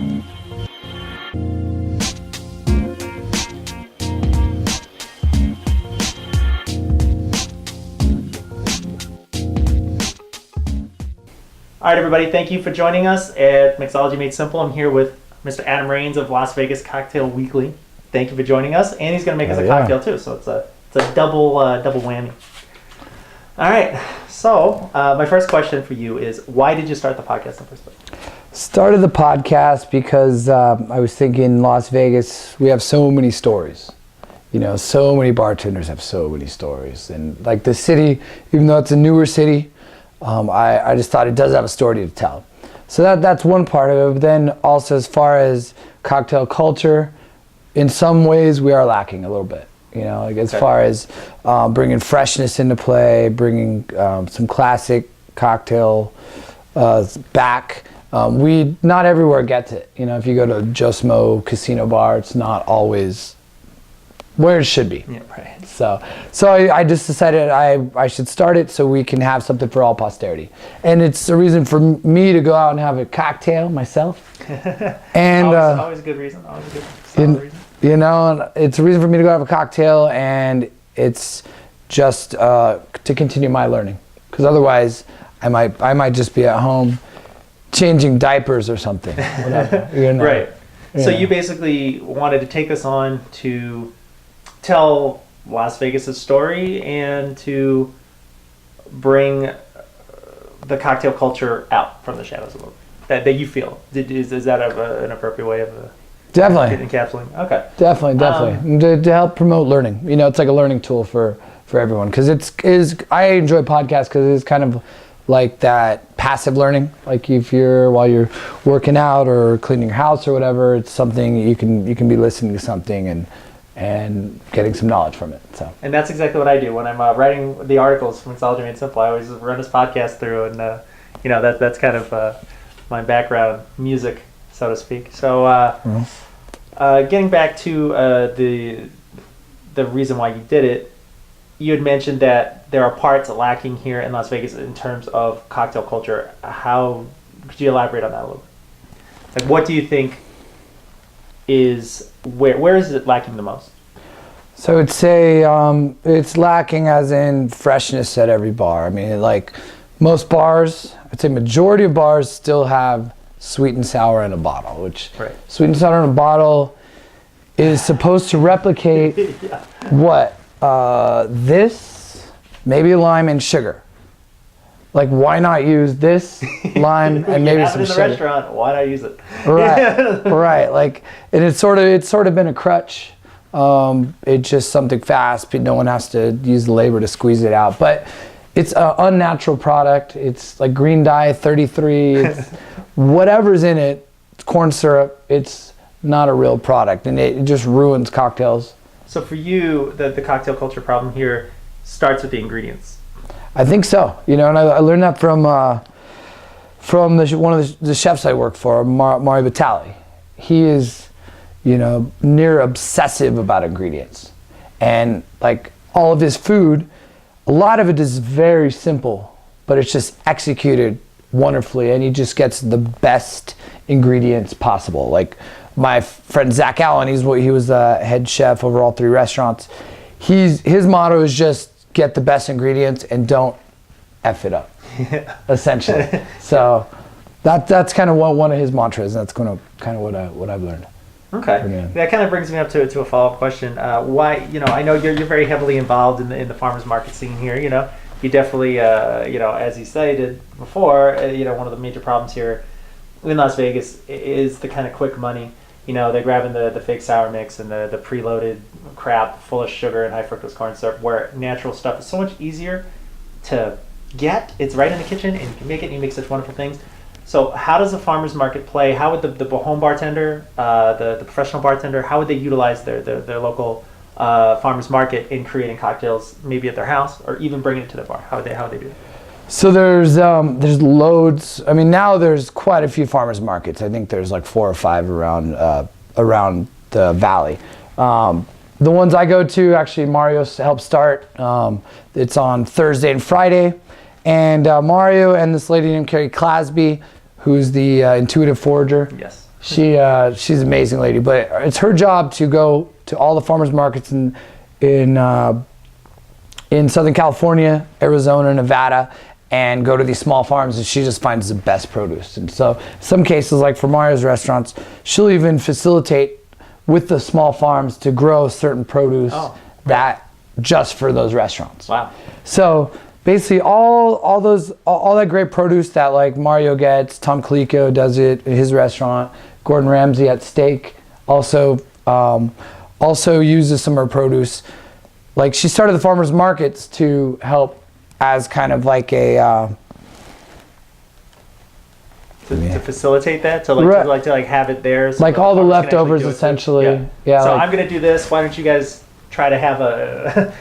All right, everybody, thank you for joining us at Mixology Made Simple. I'm here with Mr. Adam Rains of Las Vegas Cocktail Weekly. Thank you for joining us, and he's going to make us a cocktail too, so it's a double whammy. All right, so my first question for you is, why did you start the podcast in the first place? Started the podcast because I was thinking Las Vegas, we have so many stories. You know, so many bartenders have so many stories. And like the city, even though it's a newer city, I just thought it does have a story to tell. So that's one part of it. But then also as far as cocktail culture, in some ways we are lacking a little bit. You know, like as far as bringing freshness into play, bringing some classic cocktail back. Not everywhere gets it. You know, if you go to Joe Smo Casino Bar, it's not always where it should be. Yeah, right. So I just decided I should start it so we can have something for all posterity. And it's a reason for me to go out and have a cocktail myself. And always a good reason. Always a good solid reason. You know, it's a reason for me to go have a cocktail, and it's just to continue my learning. Because otherwise, I might just be at home changing diapers or something. Whatever. You know? Right. Yeah. So you basically wanted to take us on to tell Las Vegas' story and to bring the cocktail culture out from the shadows a little bit. That you feel. Is that an appropriate way of definitely encapsulating? Okay. Definitely. To help promote learning. You know, it's like a learning tool for everyone. Because I enjoy podcasts because it's kind of like that passive learning. Like while you're working out or cleaning your house or whatever, it's something you can be listening to something and getting some knowledge from it. So. And that's exactly what I do when I'm writing the articles from Mixology Made Simple. I always run this podcast through, and that's kind of my background music, so to speak. So getting back to the reason why you did it, you had mentioned that there are parts lacking here in Las Vegas in terms of cocktail culture. How could you elaborate on that a little bit? Like, what do you think is where is it lacking the most? So I'd say it's lacking as in freshness at every bar. I mean, like most bars, I'd say majority of bars still have sweet and sour in a bottle, which sweet and sour in a bottle is supposed to replicate what? This, maybe lime and sugar. Like, why not use this lime and maybe some sugar? In the restaurant, why not use it? Right, right. Like, and it's sort of been a crutch. It's just something fast. No one has to use the labor to squeeze it out. But it's an unnatural product. It's like green dye 33. It's whatever's in it. It's corn syrup. It's not a real product, and it just ruins cocktails. So for you, the cocktail culture problem here starts with the ingredients. I think so. You know, and I learned that from one of the chefs I work for, Mario Batali. He is, you know, near obsessive about ingredients, and like all of his food, a lot of it is very simple, but it's just executed wonderfully, and he just gets the best ingredients possible. Like my friend Zach Allen, he was the head chef over all 3 restaurants. His motto is just get the best ingredients and don't F it up, essentially. So that's kind of one of his mantras, and that's kind of what I've learned. Okay, that kind of brings me up to a follow-up question. Why, you know, I know you're very heavily involved in the farmers market scene here. You know, you definitely, you know, as you stated before, you know, one of the major problems here in Las Vegas is the kind of quick money. You know, they're grabbing the fake sour mix and the preloaded crap full of sugar and high fructose corn syrup, where natural stuff is so much easier to get. It's right in the kitchen, and you can make it, and you make such wonderful things. So how does the farmers market play? How would the home bartender, the professional bartender, how would they utilize their local farmers market in creating cocktails, maybe at their house, or even bringing it to the bar? How would they do it? So there's loads. I mean, now there's quite a few farmers markets. I think there's like 4 or 5 around the valley. The ones I go to, actually, Mario helped start. It's on Thursday and Friday, and Mario and this lady named Carrie Clasby, who's the intuitive forager. Yes. She's an amazing lady, but it's her job to go to all the farmers markets in Southern California, Arizona, Nevada, and go to these small farms, and she just finds the best produce. And so some cases, like for Mario's restaurants, she'll even facilitate with the small farms to grow certain produce that just for those restaurants. Wow. So basically all that great produce that like Mario gets, Tom Colicchio does it at his restaurant, Gordon Ramsay at Steak also uses some of her produce. Like she started the farmers markets to help as kind of like a to facilitate that, to have it there, so like all the leftovers essentially. Yeah. So like, I'm gonna do this. Why don't you guys try to have a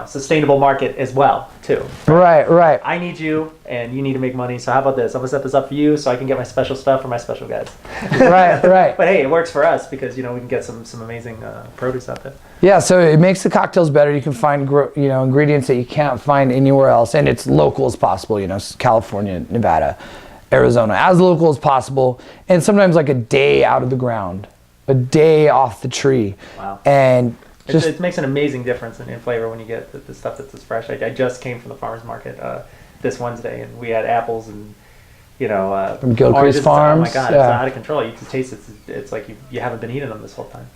sustainable market as well too? Right. I need you, and you need to make money. So how about this? I'm gonna set this up for you, so I can get my special stuff for my special guys. Right. But hey, it works for us because we can get some amazing produce out there. Yeah, so it makes the cocktails better. You can find ingredients that you can't find anywhere else, and it's local as possible. California, Nevada, Arizona, as local as possible, and sometimes like a day out of the ground, a day off the tree. Wow. And it makes an amazing difference in flavor when you get the stuff that's as fresh. I just came from the farmer's market this Wednesday, and we had apples and from Gilcrease Farms. Oh my God, It's out of control. You can taste it. It's like you haven't been eating them this whole time.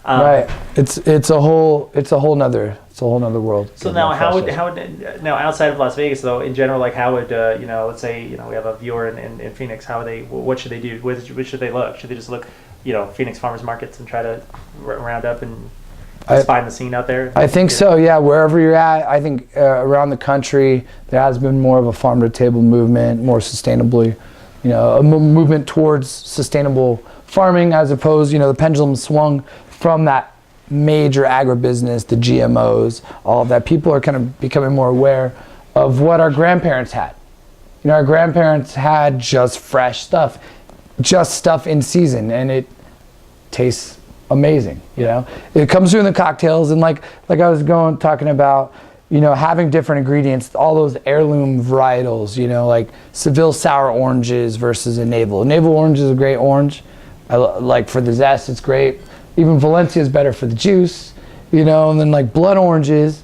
Right. It's a whole nother world. So now how would outside of Las Vegas though, in general, like how would let's say we have a viewer in Phoenix, what should they do? Where should they look? Should they just look Phoenix farmers markets and try to round up and find the scene out there? I think so, yeah. Wherever you're at, I think around the country there has been more of a farm to table movement, more sustainably, a movement towards sustainable farming, as opposed, the pendulum swung from that major agribusiness, the GMOs, all of that. People are kind of becoming more aware of what our grandparents had. Our grandparents had just fresh stuff, just stuff in season, and it tastes amazing. It comes through in the cocktails, and like I was talking about, having different ingredients, all those heirloom varietals, like Seville sour oranges versus a navel. A navel orange is a great orange. Like for the zest, it's great. Even Valencia is better for the juice, and then like blood oranges,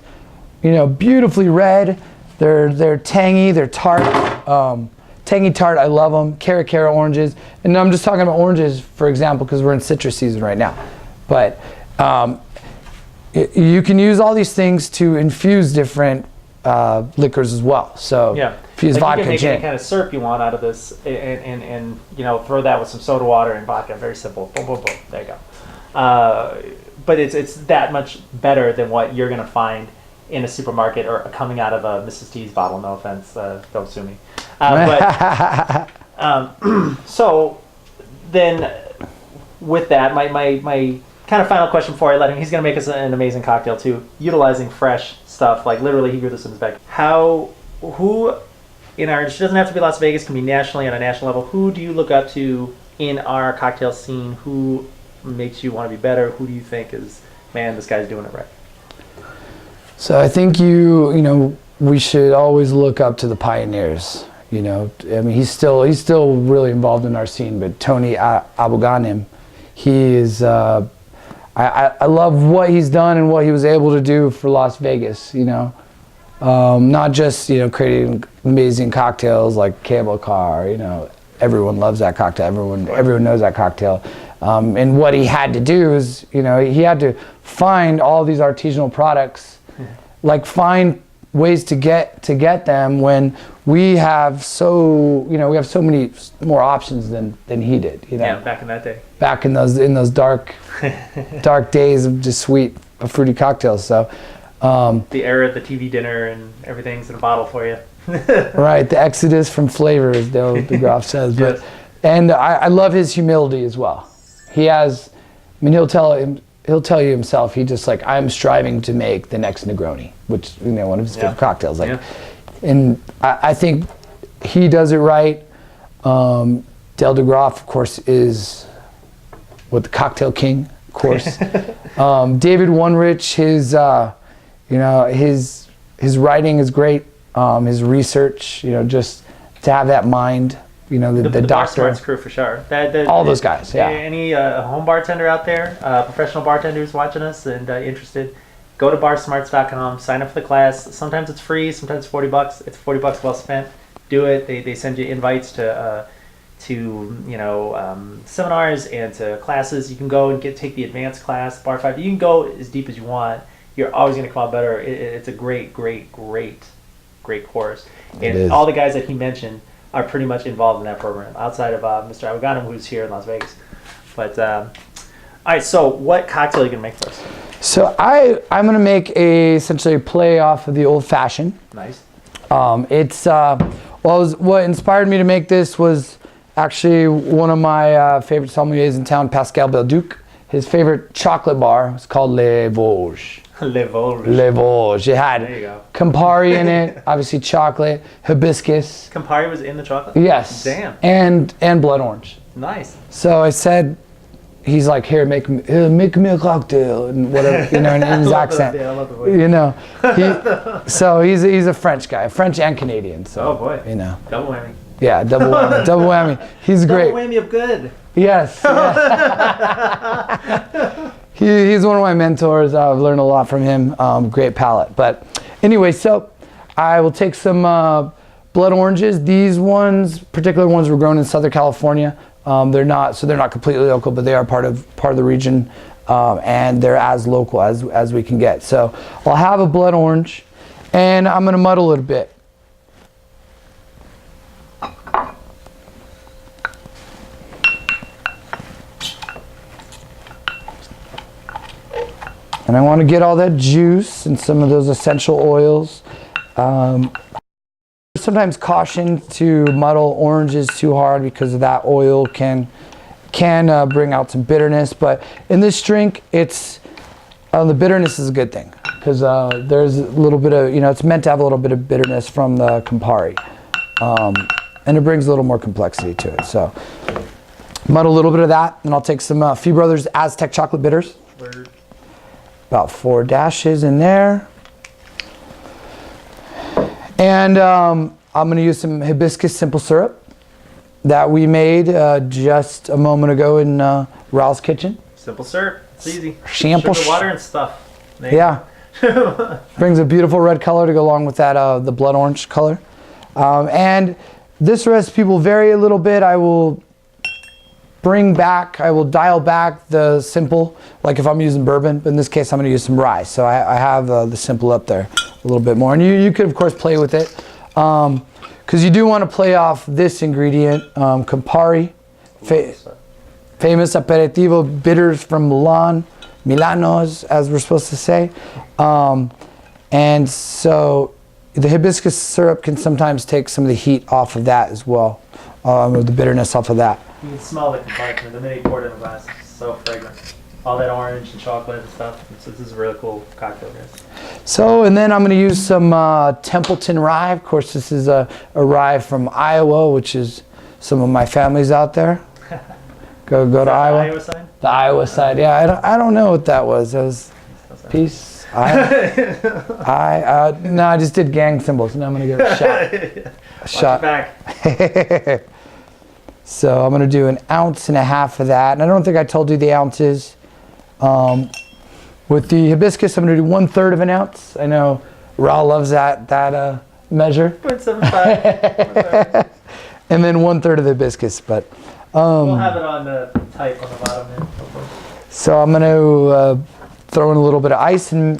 beautifully red. They're tangy, they're tart, tangy tart. I love them. Cara oranges, and I'm just talking about oranges, for example, because we're in citrus season right now. But you can use all these things to infuse different liquors as well. So infuse vodka, you can make gin. any kind of syrup you want out of this, and throw that with some soda water and vodka. Very simple. Boom, boom, boom. There you go. But it's that much better than what you're gonna find in a supermarket or coming out of a Mrs. T's bottle. No offense, don't sue me. So then, with that, my kind of final question before I let him. He's gonna make us an amazing cocktail too, utilizing fresh stuff. Like literally, he grew this in his bag. Who in our, it doesn't have to be Las Vegas, can be nationally on a national level. Who do you look up to in our cocktail scene? Who makes you want to be better? Who do you think is, man, this guy's doing it right? So I think we should always look up to the pioneers. I mean, he's still really involved in our scene, but Tony Aboganim, he is. I love what he's done and what he was able to do for Las Vegas. Not just creating amazing cocktails like Cable Car. Everyone loves that cocktail. Everyone knows that cocktail. And what he had to do is, he had to find all these artisanal products, like find ways to get them when we have so many more options than he did. Yeah, back in that day. Back in those dark days of just sweet, fruity cocktails. So the era of the TV dinner and everything's in a bottle for you. Right, the exodus from flavor, as Dale DeGroff says. But Yes. And I love his humility as well. He has, he'll tell you himself, he just like, I'm striving to make the next Negroni, which, one of his favorite cocktails. And I think he does it right. Dale DeGroff, of course, is the cocktail king, of course. David Wunrich, his writing is great. His research, just to have that mind you know, the Bar doctor. Smarts crew for sure. All those guys, yeah. Any home bartender out there, professional bartenders watching us and interested, go to barsmarts.com, sign up for the class. Sometimes it's free, sometimes it's $40. It's $40 well spent. Do it. They send you invites to seminars and to classes. You can go and take the advanced class, Bar 5. You can go as deep as you want. You're always going to come out better. It's a great course. And all the guys that he mentioned are pretty much involved in that program, outside of Mr. Aboganum, who's here in Las Vegas. But all right, so what cocktail are you going to make for us? So I'm going to make essentially a play off of the old fashioned. Nice. What inspired me to make this was actually one of my favorite sommeliers in town, Pascal Belduc. His favorite chocolate bar was called Les Vosges. Les Vosges. Les Vosges. It had There you go. Campari in it, obviously chocolate, hibiscus. Campari was in the chocolate? Yes. Damn. And blood orange. Nice. So I said, he's like, here, make me a cocktail, and whatever, you know, in his accent. I love the voice. You know, so he's a French guy, French and Canadian. So, Oh boy. you know. Double whammy. Yeah, double whammy. Double whammy. He's great. Double whammy of good. Yes. Yeah. He's one of my mentors. I've learned a lot from him. Great palate. But anyway, so I will take some blood oranges. These particular ones were grown in Southern California. They're not completely local, but they are part of the region, and they're as local as we can get. So I'll have a blood orange, and I'm gonna muddle it a bit. And I want to get all that juice and some of those essential oils. Sometimes caution to muddle oranges too hard because that oil can bring out some bitterness. But in this drink, the bitterness is a good thing because there's a little bit of, it's meant to have a little bit of bitterness from the Campari. And it brings a little more complexity to it. So muddle a little bit of that, and I'll take some Fee Brothers Aztec chocolate bitters. Word. About 4 dashes in there. And I'm going to use some hibiscus simple syrup that we made just a moment ago in Raul's kitchen. Simple syrup. It's easy. Simple Sugar, water, and stuff. Yeah. Brings a beautiful red color to go along with that, the blood orange color. And this recipe will vary a little bit. I will dial back the simple, like if I'm using bourbon, but in this case I'm going to use some rye. So I have the simple up there a little bit more. And you could of course play with it, because you do want to play off this ingredient, Campari, famous aperitivo bitters from Milanos, as we're supposed to say. And so the hibiscus syrup can sometimes take some of the heat off of that as well, the bitterness off of that. You can smell the Campari the minute you pour it in the glass. It's so fragrant. All that orange and chocolate and stuff. This is a really cool cocktail, guys. So, and then I'm going to use some Templeton rye. Of course, this is a rye from Iowa, which is some of my family's out there. Go to Iowa. The Iowa side? The Iowa side, yeah. I don't know what that was. That was peace. No, I just did gang symbols. Now I'm going to get a shot. Back. So I'm going to do 1.5 ounces of that. And I don't think I told you the ounces. With the hibiscus, I'm going to do 1/3 of an ounce. I know Raul loves that measure. 0.75. And then 1/3 of the hibiscus. But we'll have it on the type on the bottom there. So I'm going to throw in a little bit of ice. And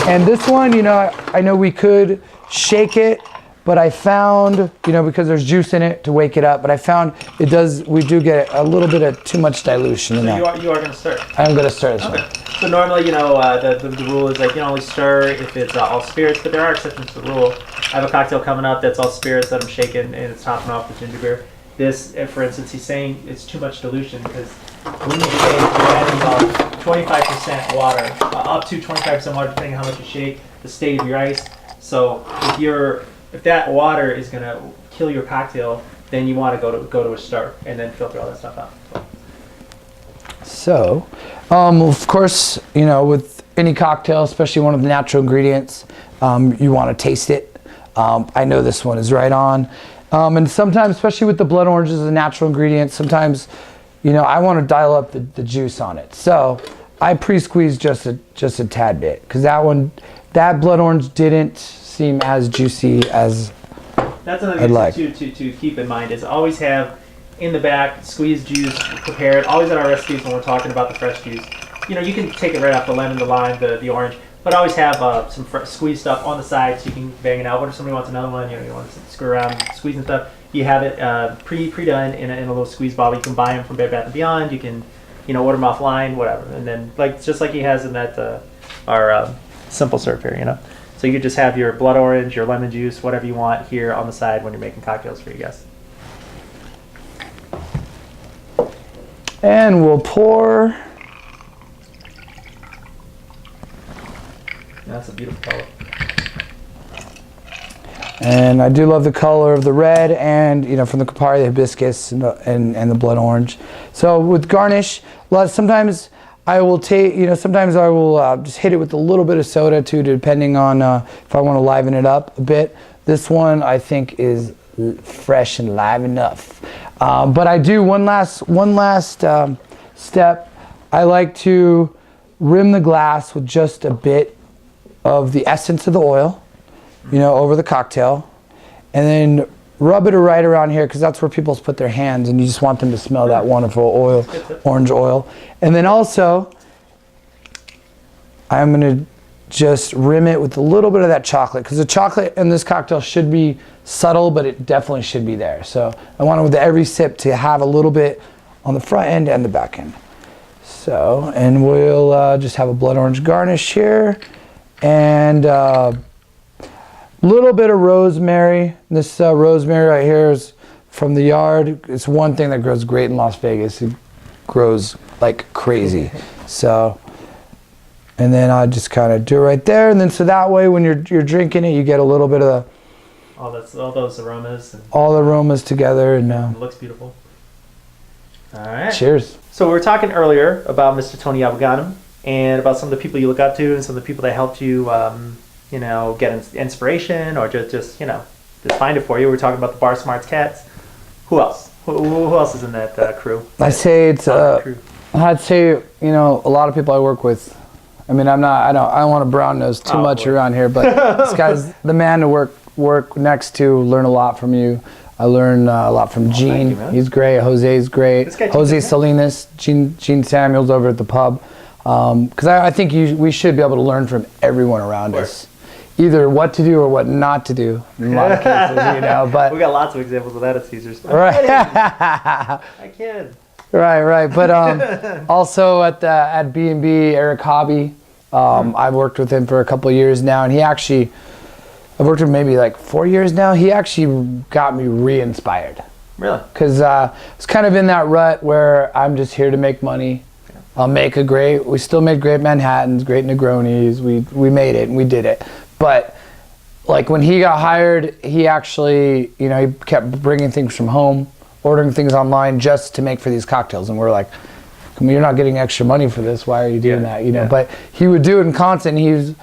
this one, I know we could shake it, but I found, because there's juice in it to wake it up, but I found we do get a little bit of too much dilution in that. You are going to stir. I'm going to stir this one. So normally, the rule is like you can only stir if it's all spirits, but there are exceptions to the rule. I have a cocktail coming up that's all spirits that I'm shaking, and it's topping off with ginger beer. This, for instance, he's saying it's too much dilution because when you shake, you're adding about 25% water, up to 25% water, depending on how much you shake, the state of your ice. So if that water is going to kill your cocktail, then you want to go to a stir and then filter all that stuff out. So, of course, with any cocktail, especially one of the natural ingredients, you want to taste it. I know this one is right on. And sometimes, especially with the blood orange as a natural ingredient, sometimes, you know, I want to dial up the juice on it. So I pre-squeeze just a tad bit, because that blood orange didn't seem as juicy as that's another thing to keep in mind is always have in the back squeezed juice prepared. Always in our recipes when we're talking about the fresh juice. You know, you can take it right off the lemon, the lime, the orange, but always have some squeezed stuff on the side so you can bang it out. What if somebody wants another one? You know, you want to screw around squeezing stuff. You have it pre-done in a little squeeze bottle. You can buy them from Bed Bath & Beyond. You can, you know, order them offline, whatever. And then just like he has in that our simple serve here, you know. So you could just have your blood orange, your lemon juice, whatever you want here on the side when you're making cocktails for your guests. And we'll pour. That's a beautiful color. And I do love the color of the red, and you know, from the Campari, the hibiscus, and the blood orange. So with garnish, sometimes I will take, you know, sometimes I will just hit it with a little bit of soda too, depending on if I want to liven it up a bit. This one I think is fresh and live enough. But I do one last step. I like to rim the glass with just a bit of the essence of the oil, you know, over the cocktail, and then rub it right around here, because that's where people put their hands, and you just want them to smell that wonderful oil, orange oil. And then also, I'm going to just rim it with a little bit of that chocolate, because the chocolate in this cocktail should be subtle, but it definitely should be there. So I want it with every sip to have a little bit on the front end and the back end. So, and we'll just have a blood orange garnish here, and little bit of rosemary. This rosemary right here is from the yard. It's one thing that grows great in Las Vegas. It grows like crazy. So, and then I just kind of do it right there, and then so that way when you're drinking it, you get a little bit of all those aromas. And all the aromas together, and it looks beautiful. All right. Cheers. So we were talking earlier about Mr. Tony Abou-Ganim and about some of the people you look up to and some of the people that helped you, you know, get inspiration or just you know, just find it for you. We were talking about the Bar Smarts cats. Who else? Who else is in that crew? I'd say it's I'd say, you know, a lot of people I work with. I mean, I don't want to brown nose too much around here, but this guy's the man to work next to. Learn a lot from you. I learn a lot from Gene. He's great. Jose's great. Jose Salinas, Gene Samuels over at the pub. Because I think we should be able to learn from everyone around us, either what to do or what not to do. In a lot of cases, you know. But we got lots of examples of that at Caesars. Right. I kid. Right. But also at B&B, Eric Hobby. I've worked with him for a couple of years now, and I've worked with him maybe like 4 years now. He actually got me re-inspired. Really? Because it's kind of in that rut where I'm just here to make money. I'll make we still made great Manhattans, great Negronis. We made it and we did it. But like when he got hired, he actually, you know, he kept bringing things from home, ordering things online just to make for these cocktails. And we're like, you're not getting extra money for this. Why are you doing that? You know, but he would do it in constant. He was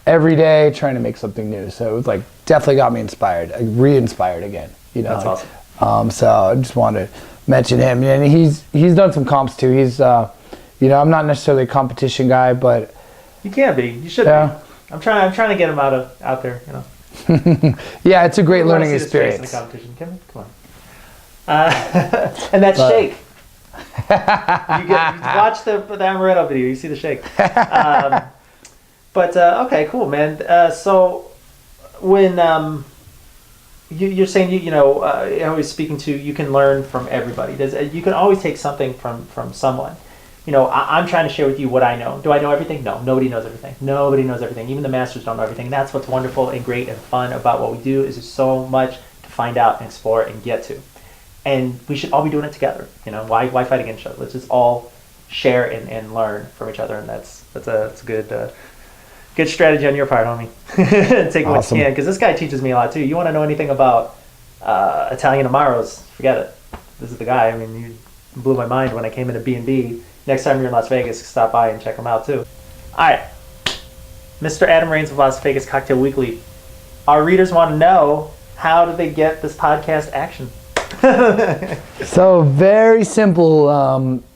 every day trying to make something new. So it was like, definitely got me inspired, re-inspired again. You know, that's awesome. So I just wanted to mention him. And he's done some comps too. He's, you know, I'm not necessarily a competition guy, but you can be. You should be. I'm trying to get him out there. You know. Yeah, it's a great learning experience. In the competition, come on. And that shake. you watch the amaretto video. You see the shake. But okay, cool, man. So when you're saying you know, always speaking to, you can learn from everybody. You can always take something from someone. You know, I'm trying to share with you what I know. Do I know everything? No, nobody knows everything. Nobody knows everything. Even the masters don't know everything. And that's what's wonderful and great and fun about what we do, is there's so much to find out and explore and get to. And we should all be doing it together. You know, why fight against each other? Let's just all share and learn from each other. And that's a good strategy on your part, homie. Take what you can, because this guy teaches me a lot too. You want to know anything about Italian Amaros? Forget it. This is the guy. I mean, you blew my mind when I came into B&B. Next time you're in Las Vegas, stop by and check him out too. All right, Mr. Adam Rains of Las Vegas Cocktail Weekly. Our readers want to know how do they get this podcast action? So very simple.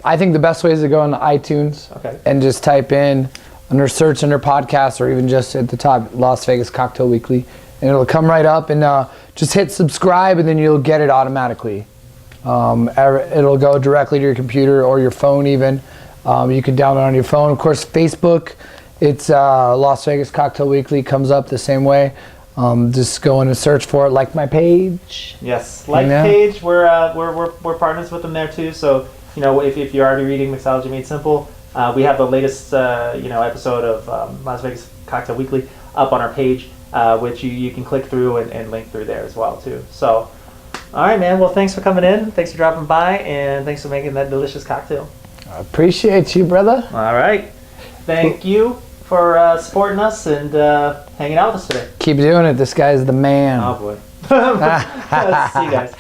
I think the best way is to go on iTunes and just type in under search under podcast, or even just at the top Las Vegas Cocktail Weekly, and it'll come right up, and just hit subscribe and then you'll get it automatically. It'll go directly to your computer or your phone even. You can download on your phone. Of course, Facebook, it's Las Vegas Cocktail Weekly, comes up the same way. Just go in and search for it, like my page. Yes, like page. We're partners with them there too. So if you're already reading Mixology Made Simple, we have the latest episode of Las Vegas Cocktail Weekly up on our page, which you can click through and link through there as well too. So, all right, man. Well, thanks for coming in. Thanks for dropping by, and thanks for making that delicious cocktail. I appreciate you, brother. All right. Thank you for supporting us and hanging out with us today. Keep doing it. This guy's the man. Oh boy. See you guys.